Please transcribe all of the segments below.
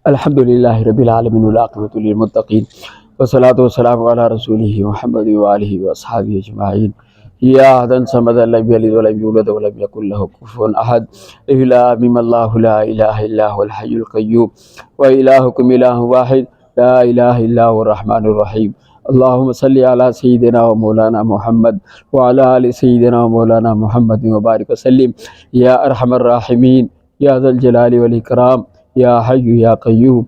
الحمد للہ رب العالمین والعاقبۃ للمتقین والصلاۃ والسلام علی رسولہ محمد وآلہ واصحابہ اجمعین یا احدن صمد لم یلد ولم یولد ولم یکن له کفوا احد الا بسم اللہ لا الہ الا هو الحی القیوم والہکم الہ واحد لا الہ الا هو الرحمن الرحیم اللہم صلی علی سیدنا و مولانا محمد وعلی آل سیدنا و مولانا محمد وبارک وسلم یا ارحم الراحمین یا ذا الجلال والاکرام یا حی یا قیوم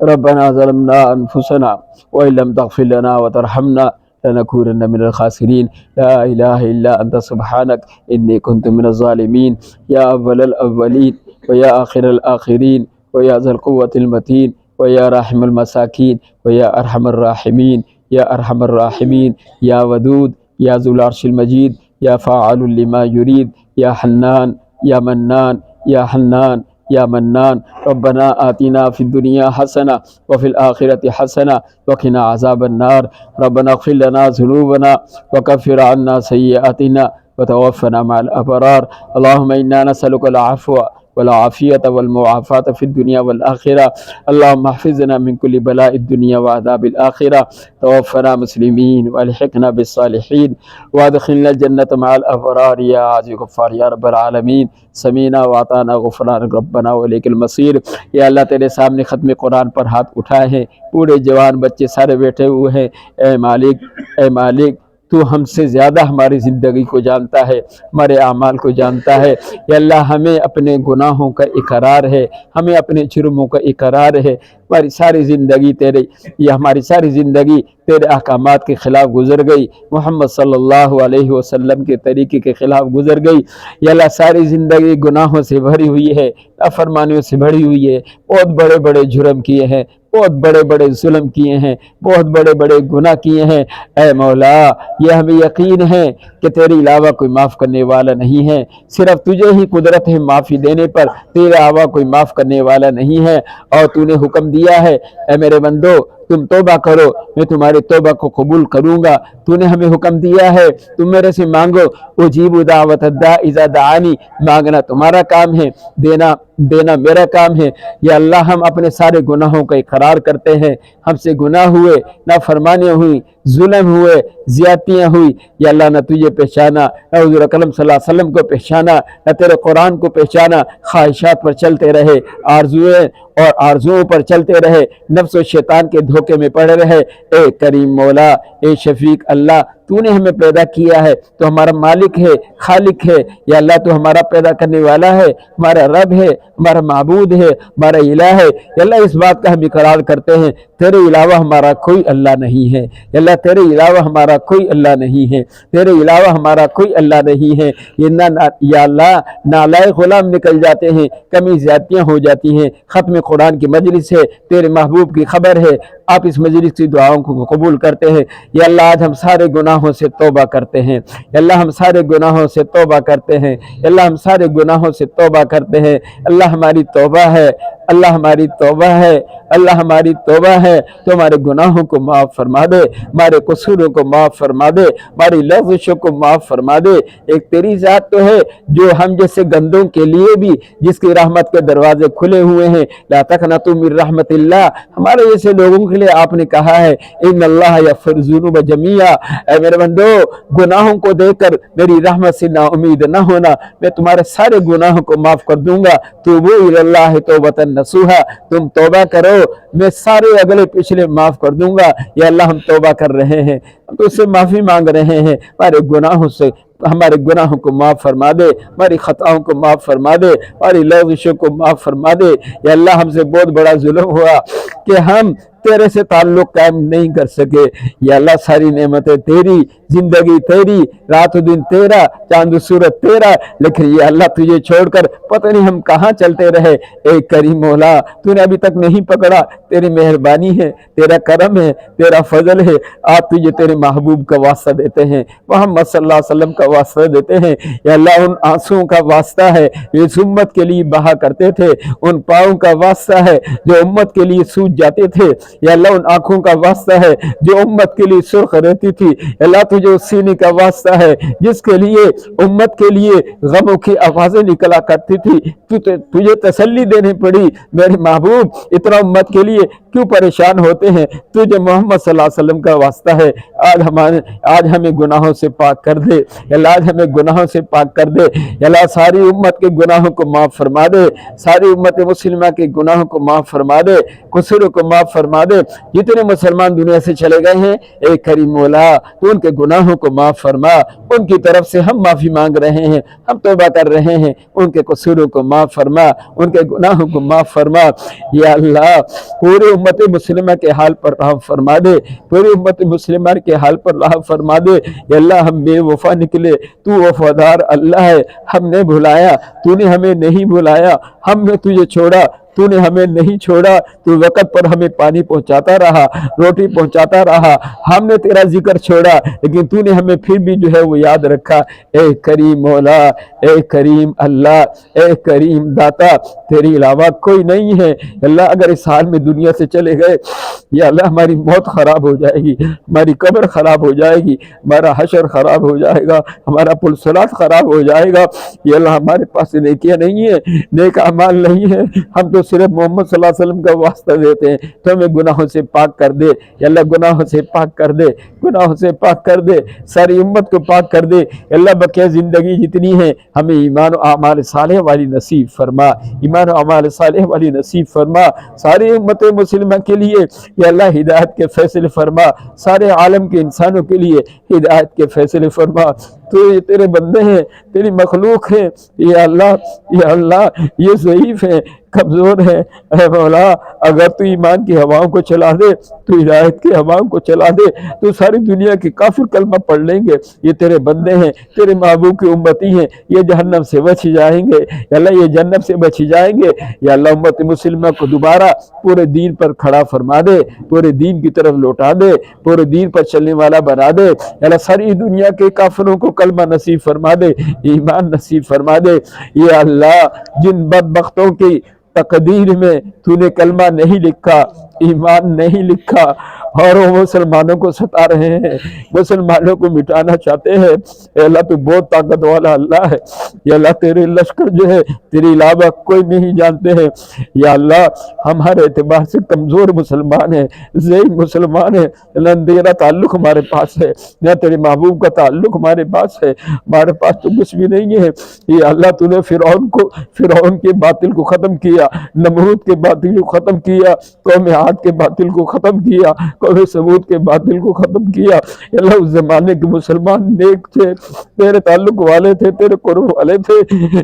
ربنا ظلمنا انفسنا وان لم تغفر لنا وترحمنا لنكونن من الخاسرین لا الہ الا انت سبحانک انی کنت من الظالمین یا اول الاولین ویا آخر الآخرین ویا ذا القوة المتین ویا رحم المساکین ویا ارحم الراحمین یا ارحم الراحمین یا ودود یا ذو العرش المجید یا فاعل لما یرید یا حنان یا منان یا حنان یا منان ربنا آتنا فی الدنیا حسنہ وفی الآخرۃ حسنہ وقنا عذاب النار ربنا اغفر لنا ذنوبنا وکفر عنا سیئاتنا وتوفنا مع الابرار اللهم انا نسألك العفو والعافیة والمعافاة في الدنيا والآخرة اللهم احفظنا من كل بلاء الدنيا وعذاب الآخرة توفنا مسلمين والحقنا بالصالحين وادخلنا الجنة مع الأبرار يا عزيز غفار يا رب العالمين سمینا واطعنا غفرانک ربنا وإلیک المصیر۔ یا اللہ تیرے سامنے ختم قرآن پر ہاتھ اٹھائے ہیں، بوڑھے جوان بچے سارے بیٹھے ہوئے ہیں۔ اے مالک تو ہم سے زیادہ ہماری زندگی کو جانتا ہے، ہمارے اعمال کو جانتا ہے۔ یا اللہ ہمیں اپنے گناہوں کا اقرار ہے، ہمیں اپنے جرموں کا اقرار ہے۔ ہماری ساری زندگی تیرے احکامات کے خلاف گزر گئی، محمد صلی اللہ علیہ وسلم کے طریقے کے خلاف گزر گئی۔ یا اللہ ساری زندگی گناہوں سے بھری ہوئی ہے، نافرمانیوں سے بھری ہوئی ہے، بہت بڑے بڑے جرم کیے ہیں، بہت بڑے بڑے ظلم کیے ہیں، بہت بڑے بڑے گناہ کیے ہیں۔ اے مولا یہ ہمیں یقین ہے کہ تیرے علاوہ کوئی معاف کرنے والا نہیں ہے، صرف تجھے ہی قدرت ہے معافی دینے پر، تیرے علاوہ کوئی معاف کرنے والا نہیں ہے۔ اور تو نے حکم دیا ہے اے میرے بندو تم توبہ کرو، میں تمہاری توبہ کو قبول کروں گا۔ تو نے ہمیں حکم دیا ہے تم میرے سے مانگو، اجیب دعوت الداع اذا دعانی، مانگنا تمہارا کام ہے، دینا میرا کام ہے۔ یا اللہ ہم اپنے سارے گناہوں کا اقرار کرتے ہیں، ہم سے گناہ ہوئے، نافرمانیاں ہوئی، ظلم ہوئے، زیادتیاں ہوئی۔ یا اللہ نہ تجھے پہچانا، نہ حضور اکرم صلی اللہ علیہ وسلم کو پہچانا، نہ تیرے قرآن کو پہچانا، خواہشات پر چلتے رہے، آرزوؤں پر چلتے رہے، نفس و شیطان کے دھوکے میں پڑے رہے۔ اے کریم مولا، اے شفیق اللہ، تو نے ہمیں پیدا کیا ہے، تو ہمارا مالک ہے، خالق ہے۔ یا اللہ تو ہمارا پیدا کرنے والا ہے، ہمارا رب ہے، ہمارا معبود ہے، ہمارا الہ ہے۔ یا اللہ اس بات کا ہم اقرار کرتے ہیں تیرے علاوہ ہمارا کوئی اللہ نہیں ہے۔ یا اللہ تیرے علاوہ ہمارا کوئی اللہ نہیں ہے، تیرے علاوہ ہمارا کوئی اللہ نہیں ہے۔ یا اللہ نالائق غلام نکل جاتے ہیں، کمی زیادتیاں ہو جاتی ہیں۔ ختم قرآن کی مجلس ہے، تیرے محبوب کی خبر ہے، آپ اس مجلس کی دعاؤں کو قبول کرتے ہیں۔ یا اللہ آج ہم سارے گناہوں سے توبہ کرتے ہیں، یا اللہ ہم سارے گناہوں سے توبہ کرتے ہیں، یا اللہ ہم سارے گناہوں سے توبہ کرتے ہیں۔ اللہ ہماری توبہ ہے، اللہ ہماری توبہ ہے، اللہ ہماری توبہ ہے، تو ہمارے گناہوں کو معاف فرما دے، ہمارے قصوروں کو معاف فرما دے، ہماری لغزشوں کو معاف فرما دے۔ ایک تیری ذات تو ہے جو ہم جیسے گندوں کے لیے بھی جس کی رحمت کے دروازے کھلے ہوئے ہیں، لا تقنطوا من رحمت اللہ، ہمارے جیسے لوگوں کے لیے آپ نے کہا ہے ان اللہ یغفر الذنوب جميعا۔ اے میرے بندو گناہوں کو دیکھ کر میری رحمت سے نا امید نہ ہونا، میں تمہارے سارے گناہوں کو معاف کر دوں گا۔ توبوا الی اللہ توبۃ نصوحا، تم توبہ کرو میں سارے اگلے پچھلے معاف کر دوں گا۔ یا اللہ ہم توبہ کر رہے ہیں، ہم تو اس سے معافی مانگ رہے ہیں، ہمارے گناہوں سے، ہمارے گناہوں کو معاف فرما دے، ہماری خطاؤں کو معاف فرما دے، ہماری لغزشوں کو معاف فرما دے۔ یا اللہ ہم سے بہت بڑا ظلم ہوا کہ ہم تیرے سے تعلق قائم نہیں کر سکے۔ یا اللہ ساری نعمتیں تیری، زندگی تیری، رات و دن تیرا، چاند و سورج تیرا، لیکن یا اللہ تجھے چھوڑ کر پتہ نہیں ہم کہاں چلتے رہے۔ اے کریم مولا تو نے ابھی تک نہیں پکڑا، تیری مہربانی ہے، تیرا کرم ہے، تیرا فضل ہے۔ آپ تجھے تیرے محبوب کا واسطہ دیتے ہیں، محمد صلی اللہ علیہ وسلم کا واسطہ دیتے ہیں یا اللہ ان آنسوؤں کا واسطہ ہے اس امت کے لیے بہا کرتے تھے، ان پاؤں کا واسطہ ہے جو امت کے لیے سوج جاتے تھے یا اللہ ان آنکھوں کا واسطہ ہے جو امت کے لیے سرخ رہتی تھی یا اللہ تجھے اس سینے کا واسطہ ہے جس کے لیے امت کے لیے غموں کی آوازیں نکلا کرتی تھی، تجھے تسلی دینے پڑی میرے محبوب اتنا امت کے لیے کیوں پریشان ہوتے ہیں، تجھے محمد صلی اللہ علیہ وسلم کا واسطہ ہے۔ آج ہمیں گناہوں سے پاک کر دے یا اللہ، آج ہمیں گناہوں سے پاک کر دے یا اللہ، ساری امت کے گناہوں کو معاف فرما دے، ساری امت مسلمہ کے گناہوں کو معاف فرما دے، قصوروں کو معاف فرما دے۔ جتنے مسلمان دنیا سے چلے گئے ہیں اے کریم مولا تو ان کے گناہوں کو معاف فرما، ان کی طرف سے ہم معافی مانگ رہے ہیں، ہم توبہ کر رہے ہیں، ان کے قصوروں کو معاف فرما، ان کے گناہوں کو معاف فرما یا اللہ۔ پوری امت مسلمہ کے حال پر رحم فرما دے، پوری امت مسلمہ کے حال پر رحم فرما دے یا اللہ۔ ہم بے وفا نکلے، تو وفادار اللہ ہے، ہم نے بھلایا، تو نے ہمیں نہیں بھلایا، ہم نے تجھے چھوڑا، تو نے ہمیں نہیں چھوڑا، تو وقت پر ہمیں پانی پہنچاتا رہا، روٹی پہنچاتا رہا، ہم نے تیرا ذکر چھوڑا لیکن تو نے ہمیں پھر بھی جو ہے وہ یاد رکھا۔ اے کریم مولا، اے کریم اللہ، اے کریم داتا، تیری علاوہ کوئی نہیں ہے اللہ۔ اگر اس حال میں دنیا سے چلے گئے یا اللہ ہماری موت خراب ہو جائے گی، ہماری قبر خراب ہو جائے گی، ہمارا حشر خراب ہو جائے گا، ہمارا پل صراط خراب ہو جائے گا یا اللہ۔ ہمارے پاس نیکیاں نہیں ہیں، نیک اعمال نہیں ہیں، ہم تو صرف محمد صلی اللہ علیہ وسلم کا واسطہ دیتے ہیں، تو ہمیں گناہوں سے پاک کر دے یا اللہ، گناہوں سے پاک کر دے، گناہوں سے پاک کر دے، ساری امت کو پاک کر دے یا اللہ۔ بقیہ زندگی جتنی ہے ہمیں ایمان و اعمال صالح والی نصیب فرما، ایمان و اعمال صالح والی نصیب فرما، ساری امت مسلمہ کے لیے یا اللہ ہدایت کے فیصلے فرما، سارے عالم کے انسانوں کے لیے ہدایت کے فیصلے فرما۔ تو یہ تیرے بندے ہیں، تیری مخلوق ہیں یا اللہ، یا اللہ یہ ضعیف ہیں، کمزور ہے، اے مولا اگر تو ایمان کی ہواؤں کو چلا دے، تو ہدایت کی ہواؤں کو چلا دے، تو ساری دنیا کے کافر کلمہ پڑھ لیں گے۔ یہ تیرے بندے ہیں، تیرے محبوب کی امتی ہیں، یہ جہنم سے بچ جائیں گے یا اللہ، یہ جنت سے بچ جائیں گے یا اللہ۔ امت مسلمہ کو دوبارہ پورے دین پر کھڑا فرما دے، پورے دین کی طرف لوٹا دے، پورے دین پر چلنے والا بنا دے یا اللہ۔ ساری دنیا کے کافروں کو کلمہ نصیب فرما دے، ایمان نصیب فرما دے یا اللہ۔ جن بدبختوں کی تقدیر میں تو نے کلمہ نہیں لکھا، ایمان نہیں لکھا اور وہ مسلمانوں کو ستا رہے ہیں، مسلمانوں کو مٹانا چاہتے ہیں، اے اللہ تو بہت طاقت والا اللہ ہے یا اللہ۔ تیرے لشکر جو ہے تیری علاوہ کوئی نہیں جانتے ہیں یا اللہ۔ ہم ہر اعتبار سے کمزور مسلمان ہیں، ضعیف مسلمان ہیں اللہ۔ تیرا تعلق ہمارے پاس ہے یا تیرے محبوب کا تعلق ہمارے پاس ہے، ہمارے پاس تو کچھ بھی نہیں ہے یا اللہ۔ تو نے فرعون کے باطل کو ختم کیا، نمرود کے باطل کو ختم کیا، قوم عاد کے باطل کو ختم کیا، قوم ثمود کے باطل کو ختم کیا یا اللہ۔ اس زمانے کے مسلمان نیک تھے، تیرے تعلق والے تھے، تیرے قرب والے تھے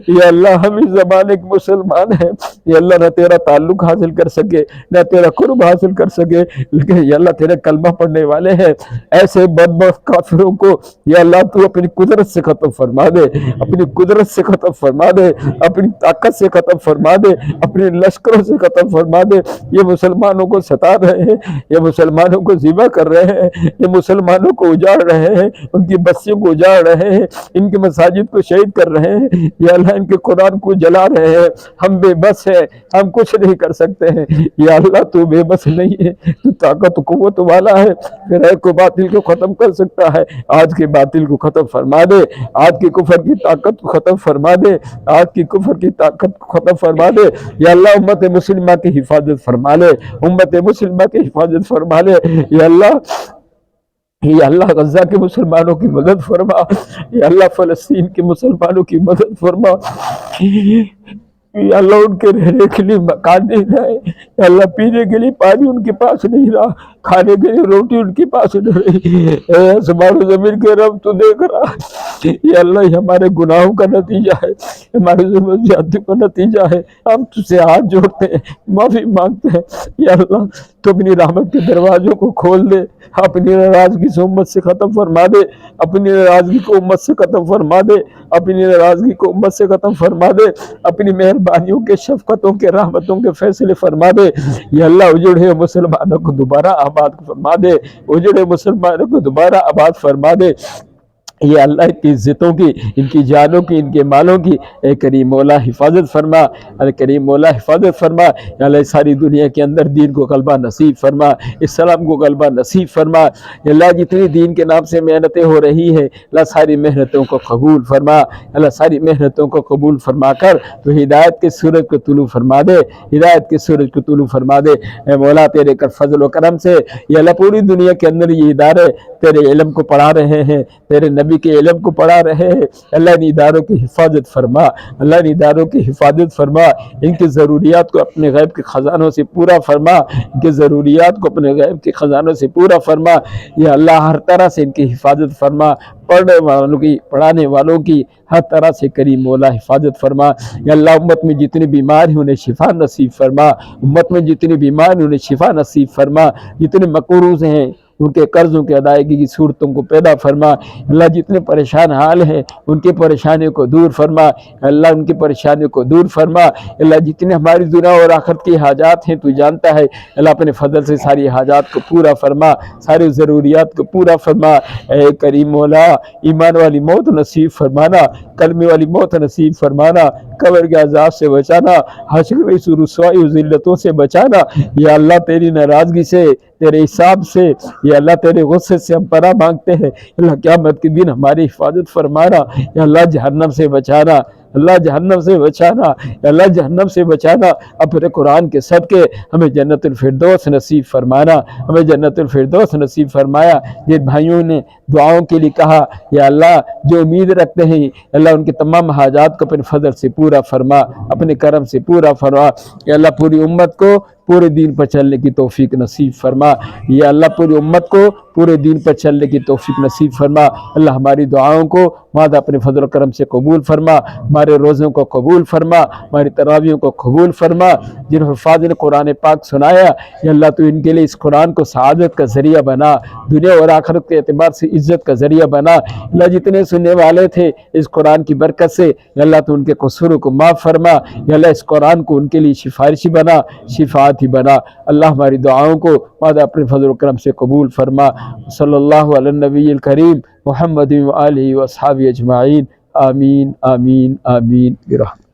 یا اللہ۔ ہم اس زمانے کے مسلمان ہیں یا اللہ، نہ تیرا تعلق حاصل کر سکے نہ تیرا قرب حاصل کر سکے، لیکن یا اللہ تیرے کلمہ پڑھنے والے ہیں۔ ایسے بدبخت کافروں کو یا اللہ تو اپنی قدرت سے ختم فرما دے، اپنی قدرت سے ختم فرما دے، اپنی طاقت سے ختم فرما دے، اپنے لشکروں سے ختم فرما دے۔ یہ مسلمانوں کو ستا رہے ہیں، یہ مسلمانوں کو ذبح کر رہے ہیں، یہ مسلمانوں کو اجاڑ رہے ہیں، ان کی بستیوں کو اجاڑ رہے ہیں، ان کی مساجد کو شہید کر رہے ہیں یا اللہ۔ ان کے قرآن کو جلا رہے ہیں، ہم بے بس ہیں، ہم کچھ نہیں کر سکتے ہیں یا اللہ۔ تو بے بس نہیں ہے، تو طاقت و قوت والا ہے، پھر ایک کو باطل کو ختم کر سکتا ہے۔ آج کے باطل کو ختم فرما دے، آج کی کفر کی طاقت کو ختم فرما دے، آج کی کفر کی طاقت کو ختم فرما دے یا اللہ۔ امت مسلمہ کی حفاظت فرما لے، امت مسلمہ کی حفاظت فرما لے یا اللہ۔ یا اللہ غزہ کے مسلمانوں کی مدد فرما یا اللہ، فلسطین کے مسلمانوں کی مدد فرما یا اللہ۔ ان کے رہنے کے لیے مکان نہیں رہے یا اللہ، پینے کے لیے پانی ان کے پاس نہیں رہا، کھانے کے لیے روٹی ان کے پاس نہیں رہی۔ اے آسمان و زمین کے رب تو دیکھ رہا یا اللہ۔ یہ ہمارے گناہوں کا نتیجہ ہے، ہمارے ظلم زیادتی کا نتیجہ ہے۔ ہم تجھ سے ہاتھ جوڑتے ہیں، معافی مانگتے ہیں یا اللہ۔ تو اپنی رحمت کے دروازوں کو کھول دے، اپنی ناراضگی سے امت سے ختم فرما دے، اپنی ناراضگی کو امت سے ختم فرما دے، اپنی ناراضگی کو امت سے ختم فرما دے، اپنی مہربانیوں کے، شفقتوں کے، رحمتوں کے فیصلے فرما دے یا اللہ۔ اجڑے مسلمانوں کو دوبارہ آباد فرما دے، اجڑے مسلمانوں کو دوبارہ آباد فرما دے یہ اللہ کی عزتوں کی، ان کی جانوں کی، ان کے مالوں کی اے کریم مولا حفاظت فرما، اے کریم مولا حفاظت فرما، یا اللہ ساری دنیا کے اندر دین کو غلبہ نصیب فرما، اسلام کو غلبہ نصیب فرما، یا اللہ جتنی دین کے نام سے محنتیں ہو رہی ہیں اللہ ساری محنتوں کو قبول فرما، اللہ ساری محنتوں کو قبول فرما کر تو ہدایت کے سورج کو طلوع فرما دے، ہدایت کے سورج کو طلوع فرما دے اے مولا تیرے کر فضل و کرم سے، یا اللہ پوری دنیا کے اندر یہ ادارے تیرے علم کو پڑھا رہے ہیں، تیرے نبی کے علم کو پڑھا رہے ہیں، اللہ ان اداروں کی حفاظت فرما، اللہ ان اداروں کی حفاظت فرما، ان کی ضروریات کو اپنے غیب کے خزانوں سے پورا فرما، ان کی ضروریات کو اپنے غیب کے خزانوں سے پورا فرما، یا اللہ ہر طرح سے ان کی حفاظت فرما، پڑھنے والوں کی، پڑھانے والوں کی ہر طرح سے کریم مولا حفاظت فرما، یا اللہ امت میں جتنے بیمار ہیں انہیں شفا نصیب فرما، امت میں جتنے بیمار ہیں انہیں شفا نصیب فرما، جتنے مقروض ہیں ان کے قرضوں کی ادائیگی کی صورتوں کو پیدا فرما، اللہ جتنے پریشان حال ہیں ان کی پریشانیوں کو دور فرما، اللہ ان کی پریشانیوں کو دور فرما، اللہ جتنے ہماری دنیا اور آخرت کی حاجات ہیں تو جانتا ہے، اللہ اپنے فضل سے ساری حاجات کو پورا فرما، ساری ضروریات کو پورا فرما، اے کریم مولا ایمان والی موت نصیب فرمانا، کلمے والی موت نصیب فرمانا، قبر کے عذاب سے بچانا، حشر میں اس رسوائی و ذلتوں سے بچانا، یا اللہ تیری ناراضگی سے، تیرے حساب سے، یا اللہ تیرے غصے سے ہم پناہ مانگتے ہیں، اللہ قیامت کے دن ہماری حفاظت فرمانا، یا اللہ جہنم سے بچانا، اللہ جہنم سے بچانا، یا اللہ جہنم سے بچانا، اپنے قرآن کے صدقے ہمیں جنت الفردوس نصیب فرمانا، ہمیں جنت الفردوس نصیب فرمایا، جن بھائیوں نے دعاؤں کے لیے کہا یا اللہ جو امید رکھتے ہیں اللہ ان کے تمام حاجات کو اپنے فضل سے پورا فرما، اپنے کرم سے پورا فرما، یا اللہ پوری امت کو پورے دین پر چلنے کی توفیق نصیب فرما، یا اللہ پوری امت کو پورے دین پر چلنے کی توفیق نصیب فرما، اللہ ہماری دعاؤں کو مادہ اپنے فضل و کرم سے قبول فرما، ہمارے روزوں کو قبول فرما، ہماری تراویحوں کو قبول فرما، جن حفاظ نے قرآن پاک سنایا یا اللہ تو ان کے لیے اس قرآن کو سعادت کا ذریعہ بنا، دنیا اور آخرت کے اعتبار سے عزت کا ذریعہ بنا، اللہ جتنے سننے والے تھے اس قرآن کی برکت سے یا اللہ تو ان کے قصوروں کو معاف فرما، یا اللہ اس قرآن کو ان کے لیے سفارشی بنا، شفاعت ہی بنا، اللہ ہماری دعاؤں کو مادہ اپنے فضل و کرم سے قبول فرما، صلی اللہ علی النبی الکریم محمد و آلہ و اصحابہ اجمعین، آمین آمین آمین برحمتہ۔